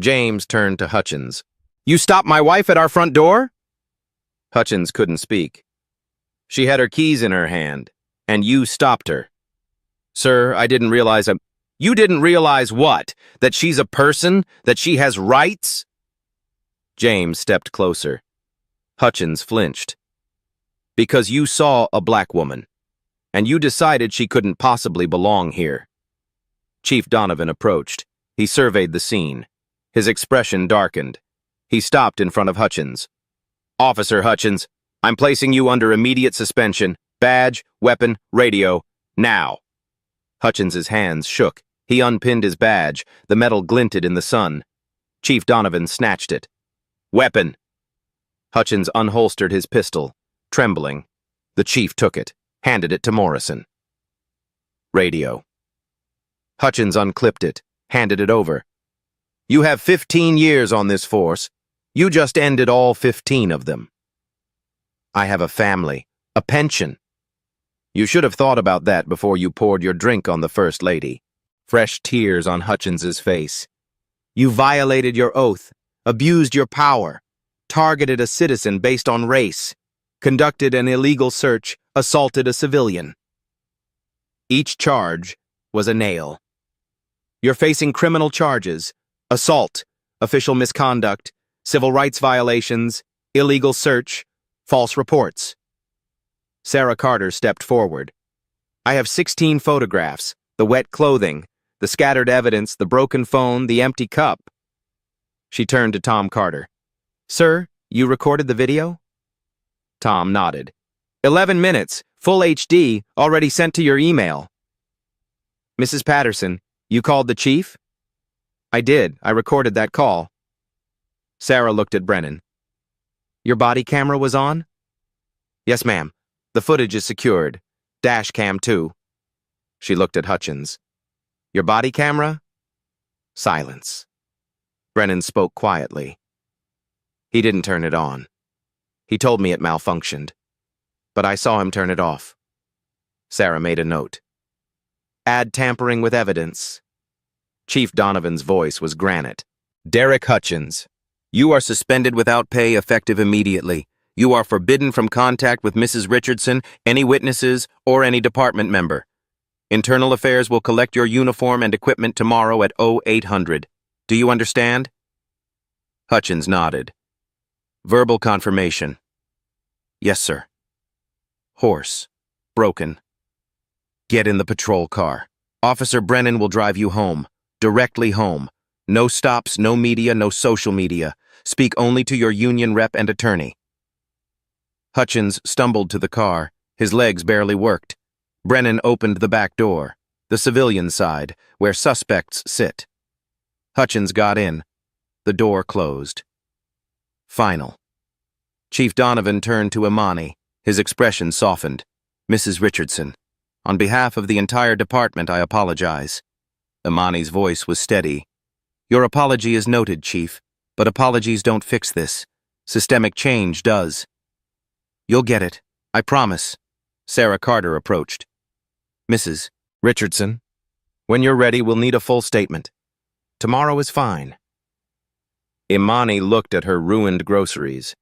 James turned to Hutchins. You stopped my wife at our front door? Hutchins couldn't speak. She had her keys in her hand, and you stopped her. Sir, I didn't realize You didn't realize what? That she's a person? That she has rights? James stepped closer. Hutchins flinched. Because you saw a black woman, and you decided she couldn't possibly belong here. Chief Donovan approached. He surveyed the scene. His expression darkened. He stopped in front of Hutchins. Officer Hutchins, I'm placing you under immediate suspension. Badge, weapon, radio, now. Hutchins's hands shook. He unpinned his badge. The metal glinted in the sun. Chief Donovan snatched it. Weapon! Hutchins unholstered his pistol, trembling. The chief took it, handed it to Morrison. Radio. Hutchins unclipped it, handed it over. You have 15 years on this force. You just ended all 15 of them. I have a family, a pension. You should have thought about that before you poured your drink on the First Lady. Fresh tears on Hutchins's face. You violated your oath, abused your power, targeted a citizen based on race, conducted an illegal search, assaulted a civilian. Each charge was a nail. You're facing criminal charges, assault, official misconduct, civil rights violations, illegal search, false reports. Sarah Carter stepped forward. I have 16 photographs, the wet clothing, the scattered evidence, the broken phone, the empty cup. She turned to Tom Carter. Sir, you recorded the video? Tom nodded. 11 minutes, full HD, already sent to your email. Mrs. Patterson, you called the chief? I did. I recorded that call. Sarah looked at Brennan. Your body camera was on? Yes, ma'am. The footage is secured. Dash cam, too. She looked at Hutchins. Your body camera? Silence. Brennan spoke quietly. He didn't turn it on. He told me it malfunctioned, but I saw him turn it off. Sarah made a note. Add tampering with evidence. Chief Donovan's voice was granite. Derek Hutchins, you are suspended without pay effective immediately. You are forbidden from contact with Mrs. Richardson, any witnesses, or any department member. Internal Affairs will collect your uniform and equipment tomorrow at 0800. Do you understand? Hutchins nodded. Verbal confirmation. Yes, sir. Hoarse. Broken. Get in the patrol car. Officer Brennan will drive you home. Directly home. No stops, no media, no social media. Speak only to your union rep and attorney. Hutchins stumbled to the car. His legs barely worked. Brennan opened the back door, the civilian side, where suspects sit. Hutchins got in. The door closed. Final. Chief Donovan turned to Imani. His expression softened. Mrs. Richardson, on behalf of the entire department, I apologize. Imani's voice was steady. Your apology is noted, Chief, but apologies don't fix this. Systemic change does. You'll get it, I promise. Sarah Carter approached. Mrs. Richardson, when you're ready, we'll need a full statement. Tomorrow is fine. Imani looked at her ruined groceries,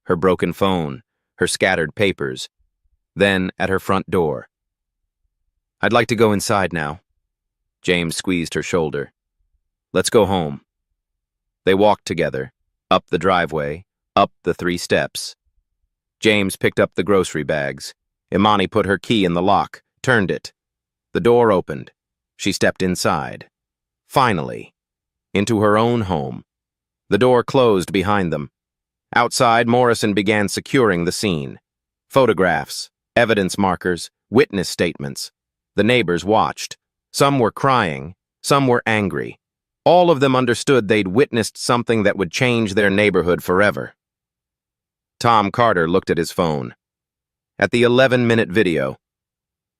her broken phone, her scattered papers, then at her front door. I'd like to go inside now. James squeezed her shoulder. Let's go home. They walked together, up the driveway, up the 3 steps. James picked up the grocery bags. Imani put her key in the lock, turned it. The door opened. She stepped inside. Finally, into her own home. The door closed behind them. Outside, Morrison began securing the scene. Photographs, evidence markers, witness statements. The neighbors watched. Some were crying, some were angry. All of them understood they'd witnessed something that would change their neighborhood forever. Tom Carter looked at his phone. At the 11-minute video,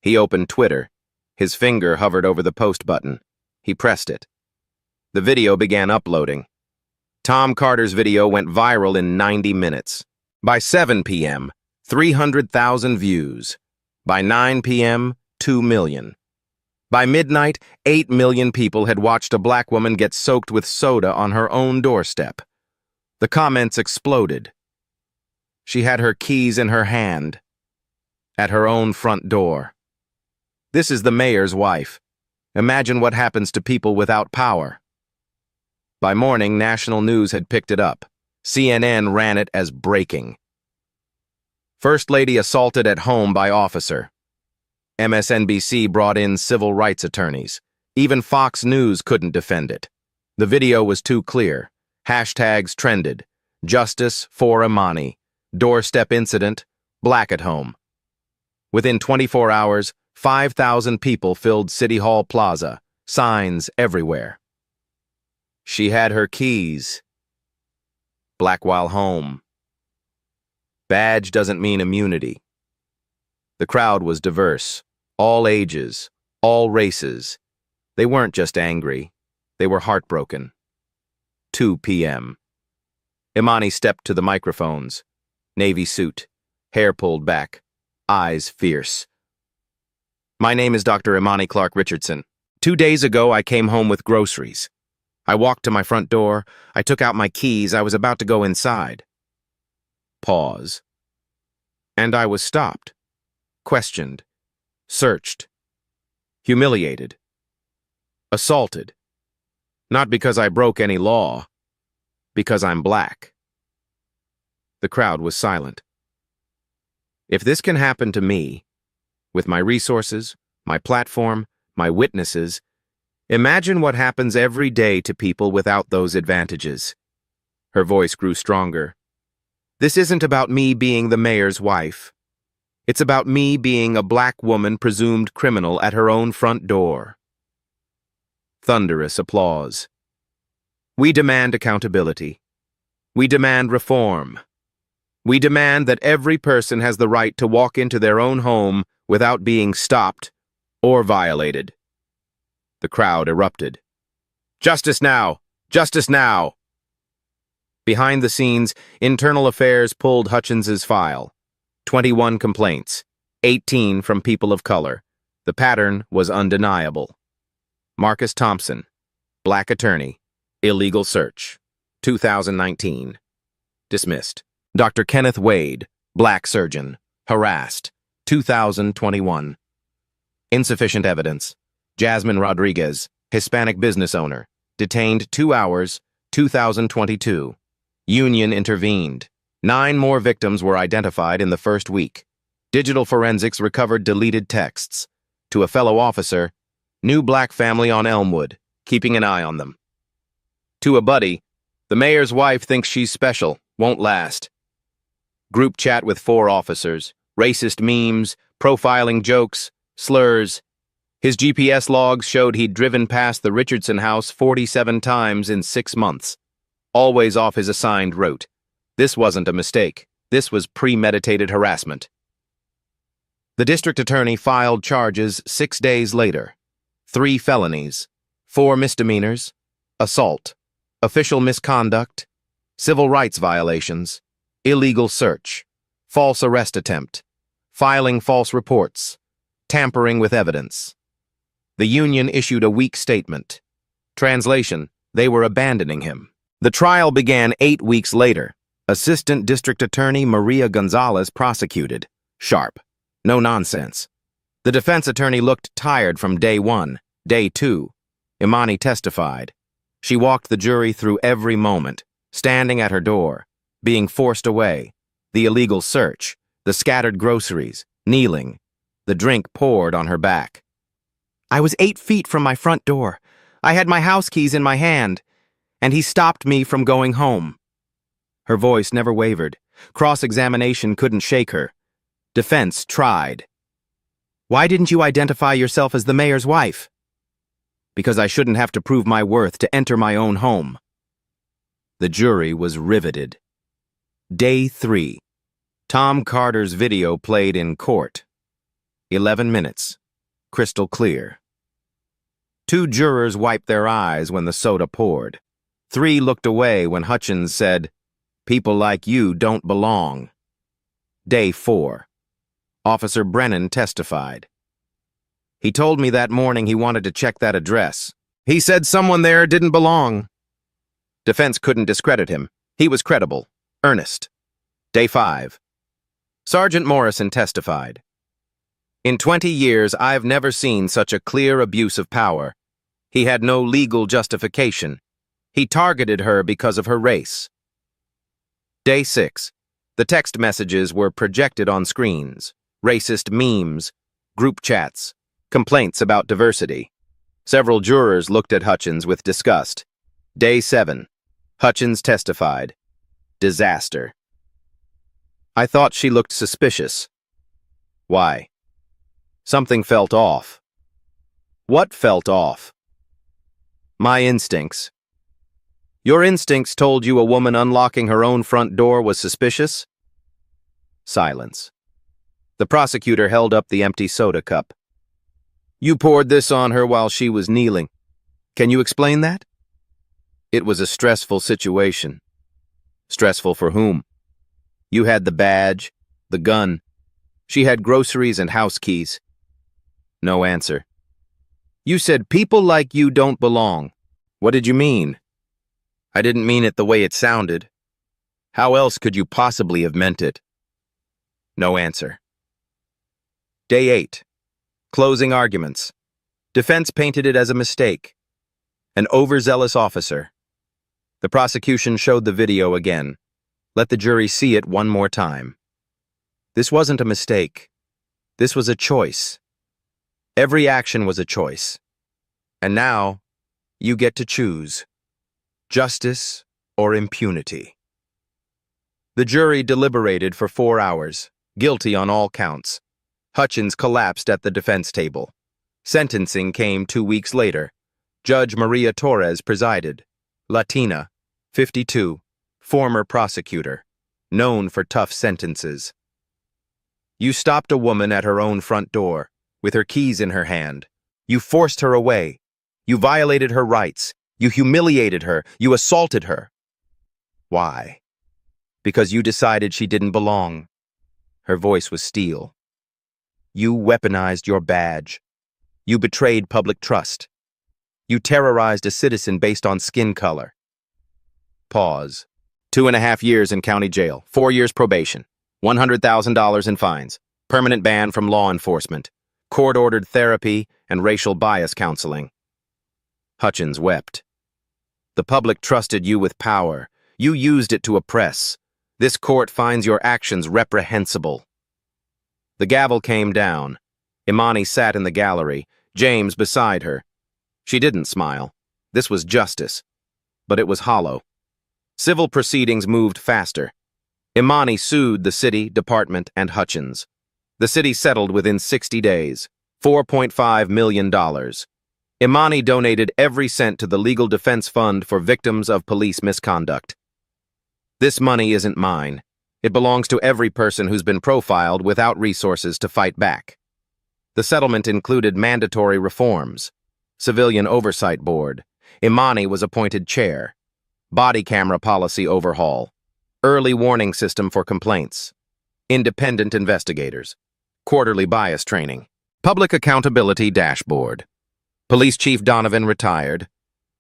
he opened Twitter. His finger hovered over the post button. He pressed it. The video began uploading. Tom Carter's video went viral in 90 minutes. By 7 p.m., 300,000 views. By 9 p.m., 2 million. By midnight, 8 million people had watched a black woman get soaked with soda on her own doorstep. The comments exploded. She had her keys in her hand, at her own front door. This is the mayor's wife. Imagine what happens to people without power. By morning, national news had picked it up. CNN ran it as breaking. First Lady assaulted at home by officer. MSNBC brought in civil rights attorneys. Even Fox News couldn't defend it. The video was too clear. Hashtags trended. Justice for Imani. Doorstep incident. Black at home. Within 24 hours, 5,000 people filled City Hall Plaza. Signs everywhere. She had her keys. Black while home. Badge doesn't mean immunity. The crowd was diverse. All ages. All races. They weren't just angry. They were heartbroken. 2 p.m. Imani stepped to the microphones. Navy suit. Hair pulled back. Eyes fierce. My name is Dr. Imani Clark Richardson. 2 days ago, I came home with groceries. I walked to my front door. I took out my keys. I was about to go inside. Pause. And I was stopped. Questioned. Searched. Humiliated. Assaulted. Not because I broke any law. Because I'm black. The crowd was silent. If this can happen to me, with my resources, my platform, my witnesses, imagine what happens every day to people without those advantages. Her voice grew stronger. This isn't about me being the mayor's wife. It's about me being a black woman presumed criminal at her own front door. Thunderous applause. We demand accountability. We demand reform. We demand that every person has the right to walk into their own home without being stopped or violated. The crowd erupted. Justice now! Justice now! Behind the scenes, Internal Affairs pulled Hutchins's file. 21 complaints, 18 from people of color. The pattern was undeniable. Marcus Thompson, black attorney, illegal search, 2019. Dismissed. Dr. Kenneth Wade, black surgeon, harassed, 2021. Insufficient evidence. Jasmine Rodriguez, Hispanic business owner, detained 2 hours, 2022. Union intervened. 9 more victims were identified in the first week. Digital forensics recovered deleted texts. To a fellow officer, new black family on Elmwood, keeping an eye on them. To a buddy, the mayor's wife thinks she's special, won't last. Group chat with 4 officers, racist memes, profiling jokes, slurs. His GPS logs showed he'd driven past the Richardson house 47 times in 6 months, always off his assigned route. This wasn't a mistake. This was premeditated harassment. The district attorney filed charges 6 days later. 3 felonies, 4 misdemeanors, assault, official misconduct, civil rights violations, illegal search, false arrest attempt, filing false reports, tampering with evidence. The union issued a weak statement. Translation, they were abandoning him. The trial began 8 weeks later. Assistant District Attorney Maria Gonzalez prosecuted. Sharp. No nonsense. The defense attorney looked tired from day 1. Day 2. Imani testified. She walked the jury through every moment, standing at her door, being forced away, the illegal search, the scattered groceries, kneeling, the drink poured on her back. I was 8 feet from my front door. I had my house keys in my hand, and he stopped me from going home. Her voice never wavered. Cross-examination couldn't shake her. Defense tried. Why didn't you identify yourself as the mayor's wife? Because I shouldn't have to prove my worth to enter my own home. The jury was riveted. Day 3. Tom Carter's video played in court. 11 minutes. Crystal clear. 2 jurors wiped their eyes when the soda poured. Three looked away when Hutchins said, "People like you don't belong." Day 4. Officer Brennan testified. "He told me that morning he wanted to check that address. He said someone there didn't belong." Defense couldn't discredit him. He was credible, earnest. Day 5. Sergeant Morrison testified. "In 20 years, I've never seen such a clear abuse of power. He had no legal justification. He targeted her because of her race." Day 6. The text messages were projected on screens. Racist memes, group chats, complaints about diversity. Several jurors looked at Hutchins with disgust. Day 7. Hutchins testified. Disaster. "I thought she looked suspicious." "Why?" "Something felt off." "What felt off?" "My instincts." "Your instincts told you a woman unlocking her own front door was suspicious?" Silence. The prosecutor held up the empty soda cup. "You poured this on her while she was kneeling. Can you explain that?" "It was a stressful situation." "Stressful for whom?" "You had the badge, the gun. She had groceries and house keys." No answer. "You said people like you don't belong. What did you mean?" "I didn't mean it the way it sounded." "How else could you possibly have meant it?" No answer. Day 8. Closing arguments. Defense painted it as a mistake. An overzealous officer. The prosecution showed the video again. Let the jury see it one more time. This wasn't a mistake. This was a choice. Every action was a choice. And now, you get to choose. Justice or impunity. The jury deliberated for 4 hours, guilty on all counts. Hutchins collapsed at the defense table. Sentencing came 2 weeks later. Judge Maria Torres presided. Latina, 52, former prosecutor, known for tough sentences. "You stopped a woman at her own front door, with her keys in her hand. You forced her away. You violated her rights. You humiliated her. You assaulted her. Why? Because you decided she didn't belong." Her voice was steel. "You weaponized your badge. You betrayed public trust. You terrorized a citizen based on skin color." Pause. 2.5 years in county jail, 4 years probation, $100,000 in fines, permanent ban from law enforcement, court-ordered therapy, and racial bias counseling. Hutchins wept. "The public trusted you with power. You used it to oppress. This court finds your actions reprehensible." The gavel came down. Imani sat in the gallery, James beside her. She didn't smile. This was justice. But it was hollow. Civil proceedings moved faster. Imani sued the city, department, and Hutchins. The city settled within 60 days, $4.5 million. Imani donated every cent to the Legal Defense Fund for victims of police misconduct. "This money isn't mine. It belongs to every person who's been profiled without resources to fight back." The settlement included mandatory reforms. Civilian Oversight Board. Imani was appointed chair. Body camera policy overhaul. Early warning system for complaints. Independent investigators. Quarterly bias training. Public accountability dashboard. Police Chief Donovan retired.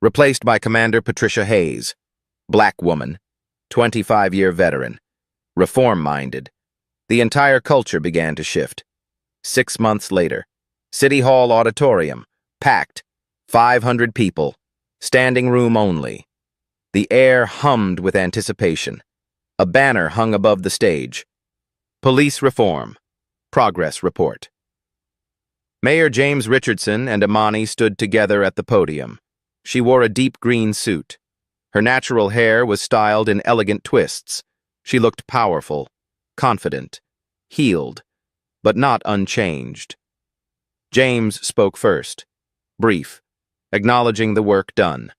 Replaced by Commander Patricia Hayes. Black woman. 25-year veteran. Reform-minded. The entire culture began to shift. 6 months later, City Hall auditorium, packed, 500 people, standing room only. The air hummed with anticipation. A banner hung above the stage. Police reform. Progress report. Mayor James Richardson and Imani stood together at the podium. She wore a deep green suit. Her natural hair was styled in elegant twists. She looked powerful, confident, healed, but not unchanged. James spoke first, brief, acknowledging the work done,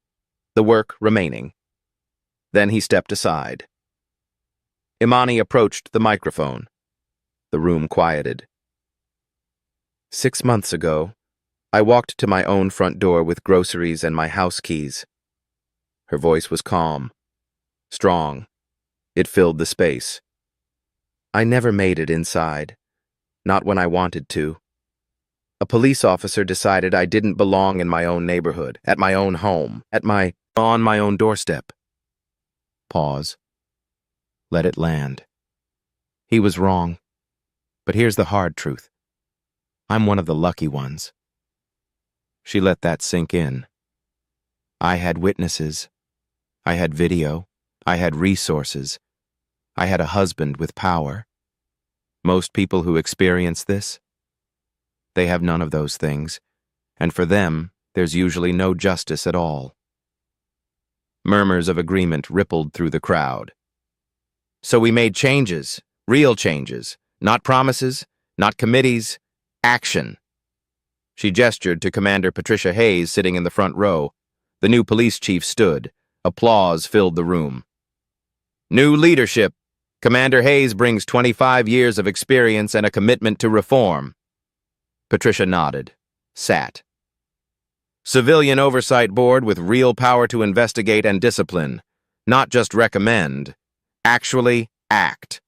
the work remaining. Then he stepped aside. Imani approached the microphone. The room quieted. 6 months ago, I walked to my own front door with groceries and my house keys. Her voice was calm, strong. It filled the space. I never made it inside. Not when I wanted to. A police officer decided I didn't belong in my own neighborhood, at my own home, on my own doorstep. Pause. Let it land. He was wrong. But here's the hard truth. I'm one of the lucky ones. She let that sink in. I had witnesses. I had video. I had resources. I had a husband with power. Most people who experience this, they have none of those things, and for them, there's usually no justice at all. Murmurs of agreement rippled through the crowd. So we made changes, real changes, not promises, not committees, action. She gestured to Commander Patricia Hayes sitting in the front row. The new police chief stood. Applause filled the room. New leadership. Commander Hayes brings 25 years of experience and a commitment to reform. Patricia nodded, sat. Civilian Oversight Board with real power to investigate and discipline. Not just recommend. Actually act.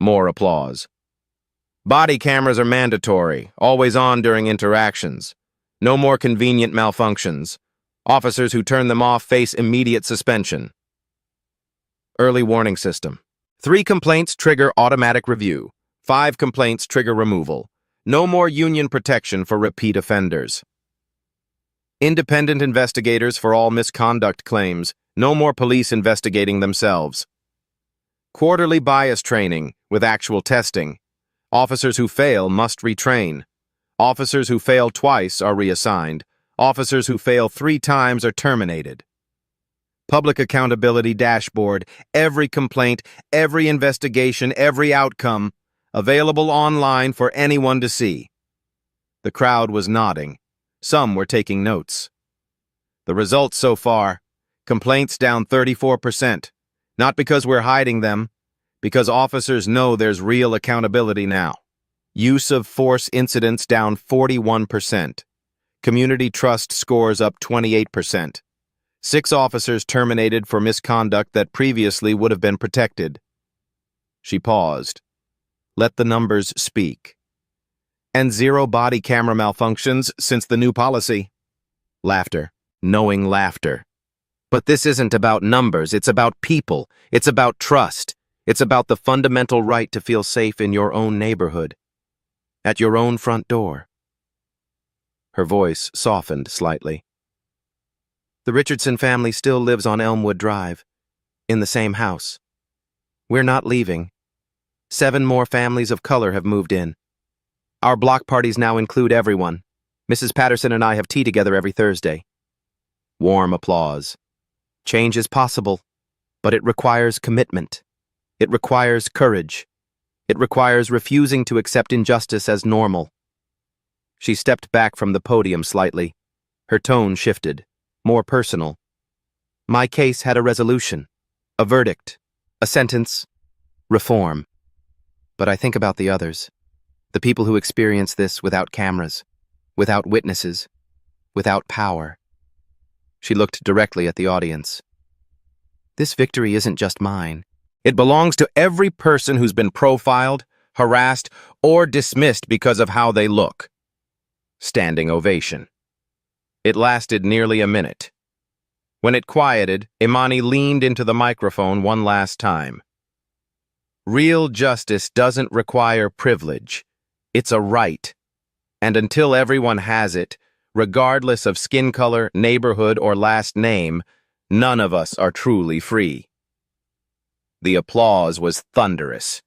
More applause. Body cameras are mandatory, always on during interactions. No more convenient malfunctions. Officers who turn them off face immediate suspension. Early warning system. 3 complaints trigger automatic review. 5 complaints trigger removal. No more union protection for repeat offenders. Independent investigators for all misconduct claims. No more police investigating themselves. Quarterly bias training with actual testing. Officers who fail must retrain. Officers who fail twice are reassigned. Officers who fail 3 times are terminated. Public accountability dashboard. Every complaint, every investigation, every outcome. Available online for anyone to see. The crowd was nodding. Some were taking notes. The results so far: complaints down 34%. Not because we're hiding them, because officers know there's real accountability now. Use of force incidents down 41%. Community trust scores up 28%. 6 officers terminated for misconduct that previously would have been protected. She paused. Let the numbers speak. And 0 body camera malfunctions since the new policy. Laughter. Knowing laughter. But this isn't about numbers, it's about people. It's about trust. It's about the fundamental right to feel safe in your own neighborhood. At your own front door. Her voice softened slightly. The Richardson family still lives on Elmwood Drive, in the same house. We're not leaving. 7 more families of color have moved in. Our block parties now include everyone. Mrs. Patterson and I have tea together every Thursday. Warm applause. Change is possible, but it requires commitment. It requires courage. It requires refusing to accept injustice as normal. She stepped back from the podium slightly. Her tone shifted, more personal. My case had a resolution, a verdict, a sentence, reform. But I think about the others, the people who experience this without cameras, without witnesses, without power. She looked directly at the audience. This victory isn't just mine. It belongs to every person who's been profiled, harassed, or dismissed because of how they look. Standing ovation. It lasted nearly a minute. When it quieted, Imani leaned into the microphone one last time. Real justice doesn't require privilege. It's a right. And until everyone has it, regardless of skin color, neighborhood, or last name, none of us are truly free. The applause was thunderous.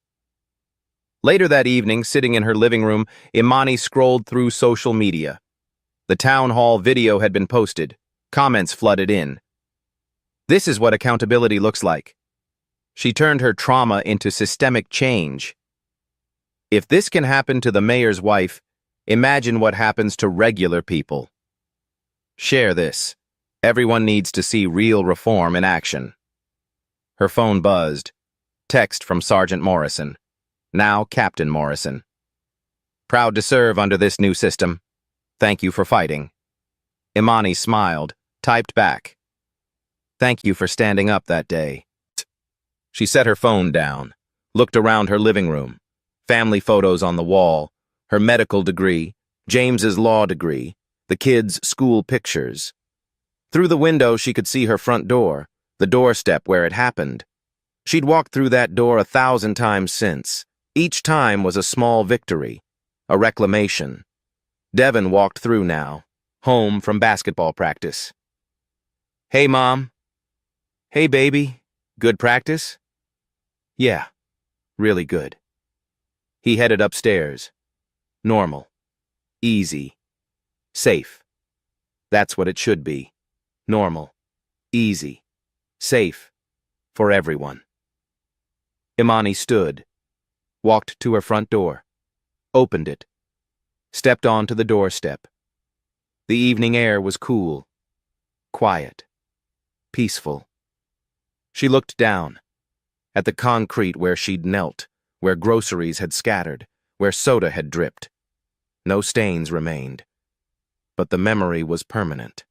Later that evening, sitting in her living room, Imani scrolled through social media. The town hall video had been posted. Comments flooded in. This is what accountability looks like. She turned her trauma into systemic change. If this can happen to the mayor's wife, imagine what happens to regular people. Share this. Everyone needs to see real reform in action. Her phone buzzed. Text from Sergeant Morrison. Now Captain Morrison. Proud to serve under this new system. Thank you for fighting. Imani smiled, typed back. Thank you for standing up that day. She set her phone down, looked around her living room. Family photos on the wall, her medical degree, James's law degree, the kids' school pictures. Through the window, she could see her front door, the doorstep where it happened. She'd walked through that door 1,000 times since. Each time was a small victory, a reclamation. Devin walked through now, home from basketball practice. Hey, Mom. Hey, baby. Good practice? Yeah, really good. He headed upstairs. Normal. Easy. Safe. That's what it should be. Normal. Easy. Safe. For everyone. Imani stood, walked to her front door, opened it, stepped onto the doorstep. The evening air was cool, quiet, peaceful. She looked down, at the concrete where she'd knelt, where groceries had scattered, where soda had dripped. No stains remained, but the memory was permanent.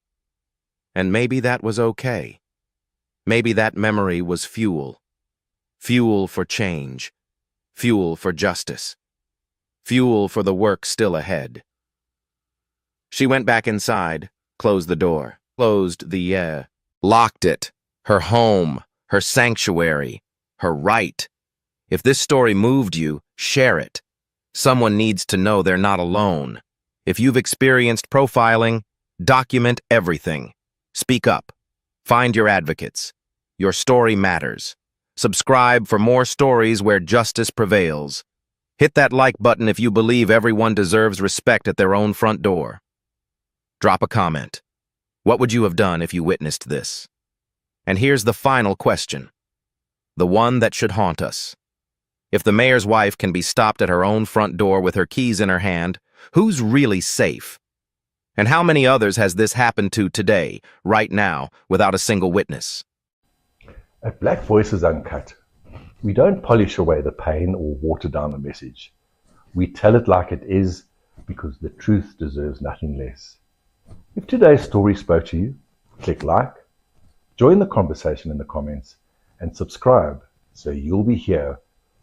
And maybe that was okay. Maybe that memory was fuel. Fuel for change. Fuel for justice. Fuel for the work still ahead. She went back inside, closed the door, locked it. Her home, her sanctuary, her right. If this story moved you, share it. Someone needs to know they're not alone. If you've experienced profiling, document everything. Speak up. Find your advocates. Your story matters. Subscribe for more stories where justice prevails. Hit that like button if you believe everyone deserves respect at their own front door. Drop a comment. What would you have done if you witnessed this? And here's the final question. The one that should haunt us. If the mayor's wife can be stopped at her own front door with her keys in her hand, who's really safe? And how many others has this happened to today, right now, without a single witness? At Black Voices Uncut, we don't polish away the pain or water down the message. We tell it like it is because the truth deserves nothing less. If today's story spoke to you, click like, join the conversation in the comments, and subscribe so you'll be here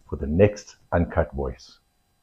for the next Uncut Voice.